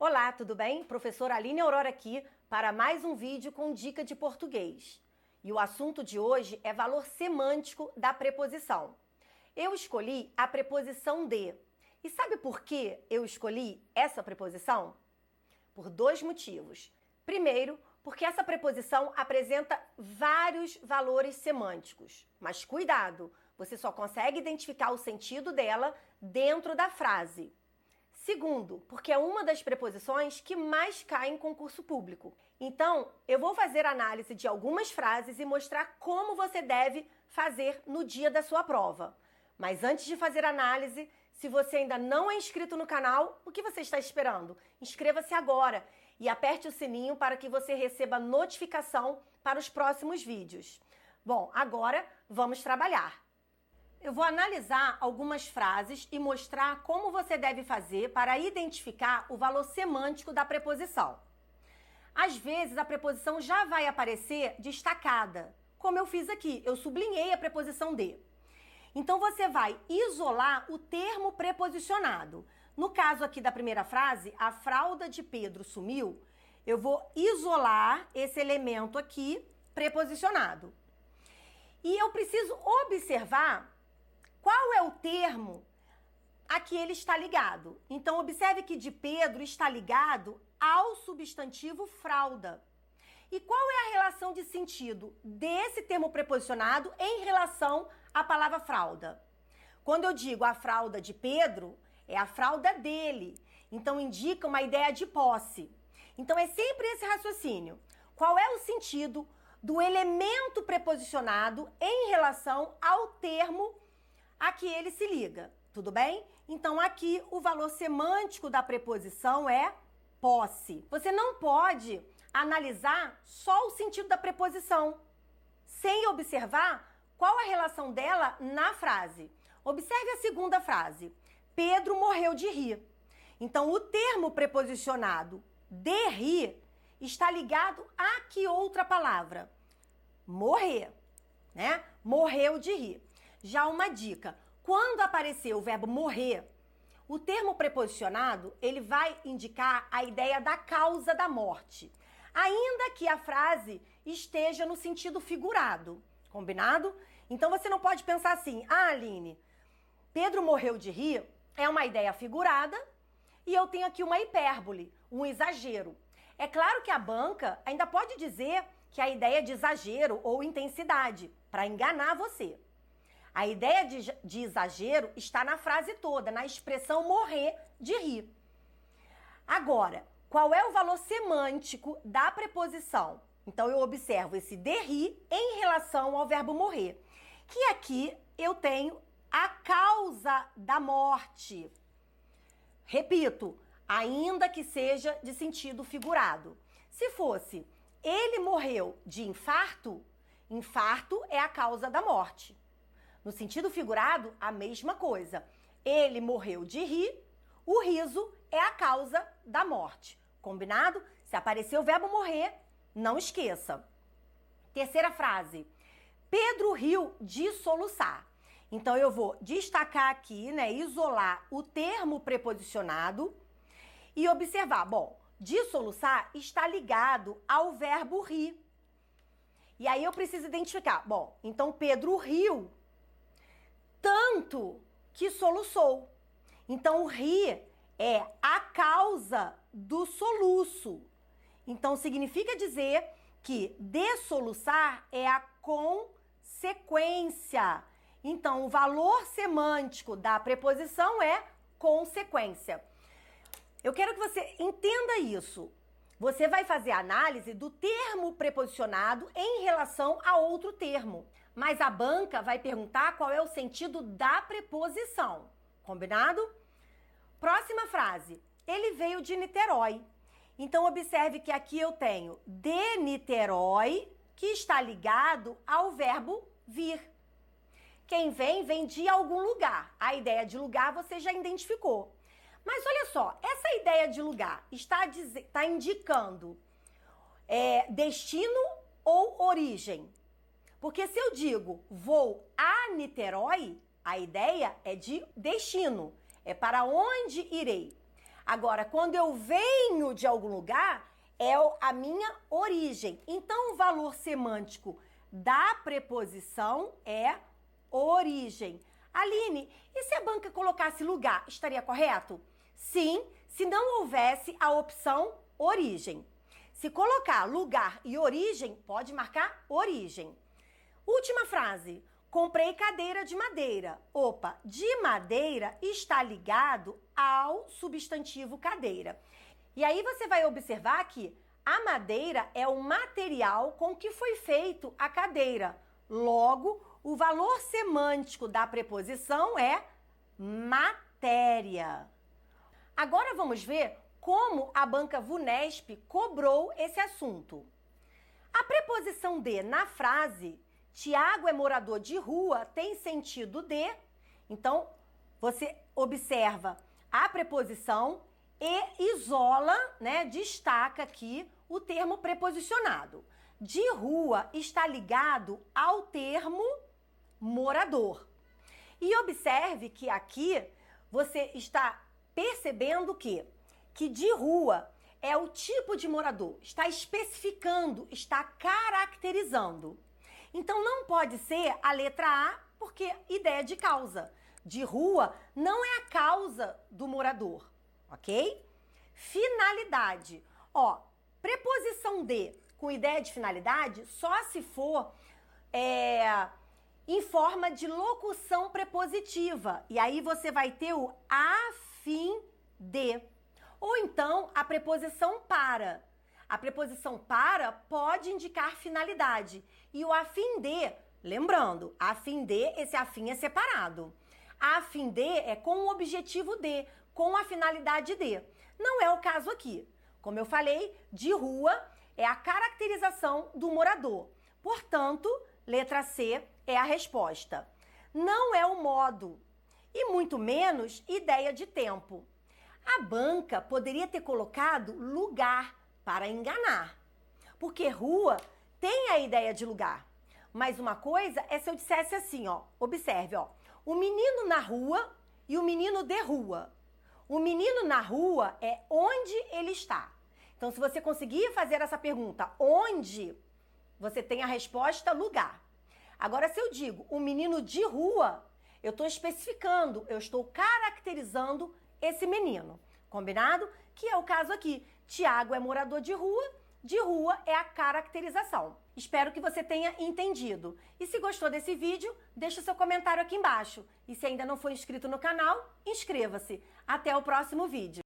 Olá, tudo bem? Professora Aline Aurora aqui para mais um vídeo com dica de português. E o assunto de hoje é valor semântico da preposição. Eu escolhi a preposição de. E sabe por que eu escolhi essa preposição? Por dois motivos. Primeiro, porque essa preposição apresenta vários valores semânticos. Mas cuidado, você só consegue identificar o sentido dela dentro da frase. Segundo, porque é uma das preposições que mais cai em concurso público. Então, eu vou fazer análise de algumas frases e mostrar como você deve fazer no dia da sua prova. Mas antes de fazer análise, se você ainda não é inscrito no canal, o que você está esperando? Inscreva-se agora e aperte o sininho para que você receba notificação para os próximos vídeos. Bom, agora vamos trabalhar. Eu vou analisar algumas frases e mostrar como você deve fazer para identificar o valor semântico da preposição. Às vezes, a preposição já vai aparecer destacada, como eu fiz aqui, eu sublinhei a preposição de. Então, você vai isolar o termo preposicionado. No caso aqui da primeira frase, a fralda de Pedro sumiu, eu vou isolar esse elemento aqui, preposicionado. E eu preciso observar qual é o termo a que ele está ligado. Então, observe que de Pedro está ligado ao substantivo fralda. E qual é a relação de sentido desse termo preposicionado em relação à palavra fralda? Quando eu digo a fralda de Pedro, é a fralda dele. Então, indica uma ideia de posse. Então, é sempre esse raciocínio. Qual é o sentido do elemento preposicionado em relação ao termo a que ele se liga, tudo bem? Então, aqui o valor semântico da preposição é posse. Você não pode analisar só o sentido da preposição, sem observar qual a relação dela na frase. Observe a segunda frase. Pedro morreu de rir. Então, o termo preposicionado de rir está ligado a que outra palavra? Morrer, né? Morreu de rir. Já uma dica, quando aparecer o verbo morrer, o termo preposicionado, ele vai indicar a ideia da causa da morte, ainda que a frase esteja no sentido figurado, combinado? Então você não pode pensar assim, Aline, Pedro morreu de rir é uma ideia figurada e eu tenho aqui uma hipérbole, um exagero. É claro que a banca ainda pode dizer que a ideia é de exagero ou intensidade, para enganar você. A ideia de exagero está na frase toda, na expressão morrer de rir. Agora, qual é o valor semântico da preposição? Então, eu observo esse de rir em relação ao verbo morrer, que aqui eu tenho a causa da morte. Repito, ainda que seja de sentido figurado. Se fosse, ele morreu de infarto, infarto é a causa da morte. No sentido figurado, a mesma coisa. Ele morreu de rir, o riso é a causa da morte. Combinado? Se aparecer o verbo morrer, não esqueça. Terceira frase. Pedro riu de soluçar. Então, eu vou destacar aqui, né, isolar o termo preposicionado e observar. Bom, de soluçar está ligado ao verbo rir. E aí, eu preciso identificar. Bom, então, Pedro riu tanto que soluçou. Então, o rir é a causa do soluço. Então, significa dizer que dessoluçar é a consequência. Então, o valor semântico da preposição é consequência. Eu quero que você entenda isso. Você vai fazer a análise do termo preposicionado em relação a outro termo. Mas a banca vai perguntar qual é o sentido da preposição. Combinado? Próxima frase. Ele veio de Niterói. Então, observe que aqui eu tenho de Niterói, que está ligado ao verbo vir. Quem vem, vem de algum lugar. A ideia de lugar você já identificou. Mas olha só, essa ideia de lugar está indicando destino ou origem? Porque se eu digo vou a Niterói, a ideia é de destino, é para onde irei. Agora, quando eu venho de algum lugar, é a minha origem. Então, o valor semântico da preposição é origem. Aline, e se a banca colocasse lugar, estaria correto? Sim, se não houvesse a opção origem. Se colocar lugar e origem, pode marcar origem. Última frase. Comprei cadeira de madeira. Opa, de madeira está ligado ao substantivo cadeira. E aí você vai observar que a madeira é o material com que foi feito a cadeira. Logo, o valor semântico da preposição é matéria. Agora vamos ver como a banca VUNESP cobrou esse assunto. A preposição de na frase Tiago é morador de rua tem sentido de. Então, você observa a preposição e isola, né, destaca aqui o termo preposicionado. De rua está ligado ao termo morador. E observe que aqui você está percebendo que de rua é o tipo de morador, está especificando, está caracterizando. Então, não pode ser a letra A, porque ideia de causa. De rua não é a causa do morador, ok? Finalidade. Ó, preposição de com ideia de finalidade só se for em forma de locução prepositiva. E aí você vai ter o a fim de. Ou então a preposição para. A preposição para pode indicar finalidade. E o a fim de, lembrando, a fim de, esse a fim é separado. A fim de é com o objetivo de, com a finalidade de. Não é o caso aqui. Como eu falei, de rua é a caracterização do morador. Portanto, letra C é a resposta. Não é o modo e muito menos ideia de tempo. A banca poderia ter colocado lugar para enganar, porque rua tem a ideia de lugar. Mas uma coisa é se eu dissesse assim, ó, observe, ó, o menino na rua e o menino de rua. O menino na rua é onde ele está. Então, se você conseguir fazer essa pergunta, onde, você tem a resposta lugar. Agora, se eu digo o menino de rua, eu estou especificando, eu estou caracterizando esse menino. Combinado? Que é o caso aqui. Tiago é morador de rua é a caracterização. Espero que você tenha entendido. E se gostou desse vídeo, deixa o seu comentário aqui embaixo. E se ainda não for inscrito no canal, inscreva-se. Até o próximo vídeo.